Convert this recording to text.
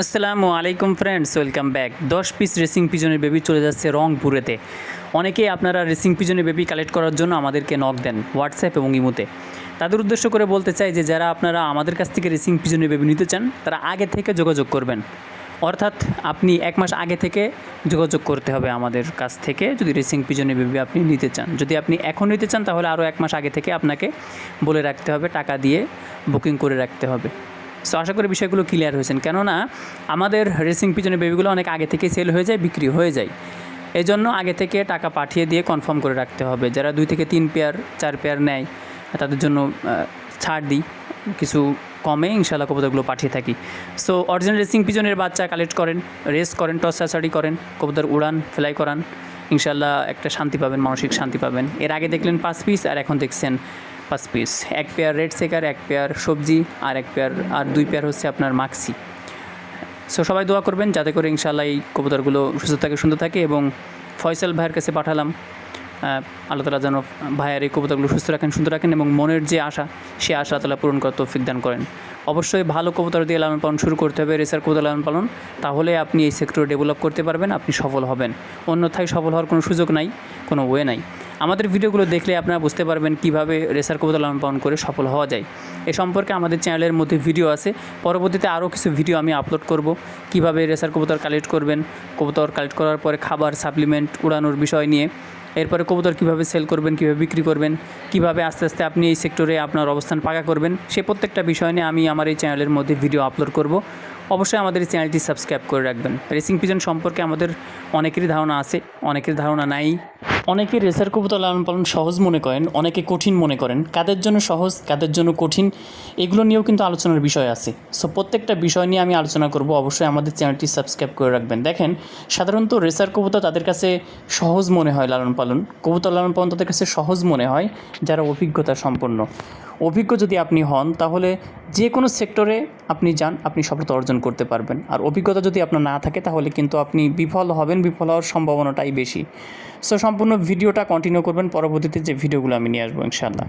আসসালামু আলাইকুম friends, welcome back. 10 piece racing পিজনের বেবি চলে যাচ্ছে রংপুরেতে। অনেকেই আপনারা রেসিং পিজনের বেবি কালেক্ট করার জন্য আমাদেরকে নক দেন হোয়াটসঅ্যাপ এবং ইমোতে। তাদের উদ্দেশ্য করে বলতে চাই যে যারা আপনারা আমাদের কাছ থেকে রেসিং পিজনের বেবি নিতে চান তারা আগে থেকে যোগাযোগ করবেন। অর্থাৎ আপনি 1 মাস আগে থেকে যোগাযোগ করতে হবে আমাদের কাছ থেকে যদি রেসিং পিজনের বেবি আপনি নিতে চান। যদি আপনি এখন নিতে চান তাহলে আরও 1 মাস আগে থেকে আপনাকে বলে রাখতে হবে, টাকা দিয়ে বুকিং করে রাখতে হবে। সো আশা করি বিষয়গুলো ক্লিয়ার হয়েছেন, কেননা আমাদের রেসিং পিজনের বেবিগুলো অনেক আগে থেকে সেল হয়ে যায়, বিক্রি হয়ে যায়। এই জন্য আগে থেকে টাকা পাঠিয়ে দিয়ে কনফার্ম করে রাখতে হবে। যারা 2 থেকে 3 পেয়ার 4 পেয়ার নেয় তাদের জন্য ছাড় দিই, কিছু কমে ইনশাআল্লাহ কবুতরগুলো পাঠিয়ে থাকি। সো অরিজিনাল রেসিং পিজনের বাচ্চা কালেক্ট করেন, রেস করেন, টস ছাড়াছাড়ি করেন, কবুতর উড়ান, ফ্লাই করান, ইনশাআল্লাহ একটা শান্তি পাবেন, মানসিক শান্তি পাবেন। এর আগে দেখলেন 5 পিস আর এখন দেখছেন 5 piece. 1 pair red shaker, 1 pair সবজি, আর 1 পেয়ার আর 2 পেয়ার হচ্ছে আপনার মাক্সি। সো সবাই দোয়া করবেন যাতে করে ইনশাআল্লাহ এই কবুতরগুলো সুস্থ থাকে, সুন্দর থাকে। এবং ফয়সাল ভাইয়ের কাছে পাঠালাম, আল্লাহ তাআলা যেন ভাইয়ের এই কবুতরগুলো সুস্থ রাখেন, সুন্দর রাখেন এবং মনের যে আশা সে আশা আল্লাহ তাআলা পূরণ করার তৌফিক দান করেন। অবশ্যই ভালো কবুতর দিয়ে লালন পালন শুরু করতে হবে, রেসার কবুতর লালন পালন, তাহলে আপনি এই সেক্টরে ডেভেলপ করতে পারবেন, আপনি সফল হবেন। অন্যথায় সফল হওয়ার কোনো সুযোগ নাই, কোনো ওয়ে নাই। আমাদের ভিডিওগুলো দেখলে আপনারা বুঝতে পারবেন কীভাবে রেসার কবুতর লালন পালন করে সফল হওয়া যায়। এ সম্পর্কে আমাদের চ্যানেলের মধ্যে ভিডিও আছে, পরবর্তীতে আরও কিছু ভিডিও আমি আপলোড করব। কীভাবে রেসার কবুতর কালেক্ট করবেন, কবুতর কালেক্ট করার পরে খাবার, সাপ্লিমেন্ট, উড়ানোর বিষয় নিয়ে, এরপরে কবুতর কীভাবে সেল করবেন, কীভাবে বিক্রি করবেন, কীভাবে আস্তে আস্তে আপনি এই সেক্টরে আপনার অবস্থান পাকা করবেন, সে প্রত্যেকটা বিষয় নিয়ে আমি আমার এই চ্যানেলের মধ্যে ভিডিও আপলোড করব। অবশ্যই আমাদের এই চ্যানেলটি সাবস্ক্রাইব করে রাখবেন। রেসিং পিজন সম্পর্কে আমাদের অনেকেরই ধারণা আছে, অনেকের ধারণা নাই। অনেকে রেসার কবুতর লালন পালন সহজ মনে করেন, অনেকে কঠিন মনে করেন। কাদের জন্য সহজ, কাদের জন্য কঠিন, এগুলো নিয়েও কিন্তু আলোচনার বিষয় আছে। সো প্রত্যেকটা বিষয় নিয়ে আমি আলোচনা করব। অবশ্যই আমাদের চ্যানেলটি সাবস্ক্রাইব করে রাখবেন। দেখেন, সাধারণত রেসার কবুতর তাদের কাছে সহজ মনে হয়, লালন পালন, কবুতর লালন পালন তাদের কাছে সহজ মনে হয় যারা অভিজ্ঞতা সম্পন্ন। অভিজ্ঞ যদি আপনি হন তাহলে যে কোনো সেক্টরে আপনি যান, আপনি সফলতা অর্জন করতে পারবেন। আর অভিজ্ঞতা যদি আপনার না থাকে তাহলে কিন্তু আপনি বিফল হবেন, বিফল হওয়ার সম্ভাবনাটাই বেশি। সো সম্পূর্ণ ভিডিওটা কন্টিনিউ করবেন, পরবর্তীতে যে ভিডিওগুলো আমি নিয়ে আসবো ইনশাআল্লাহ।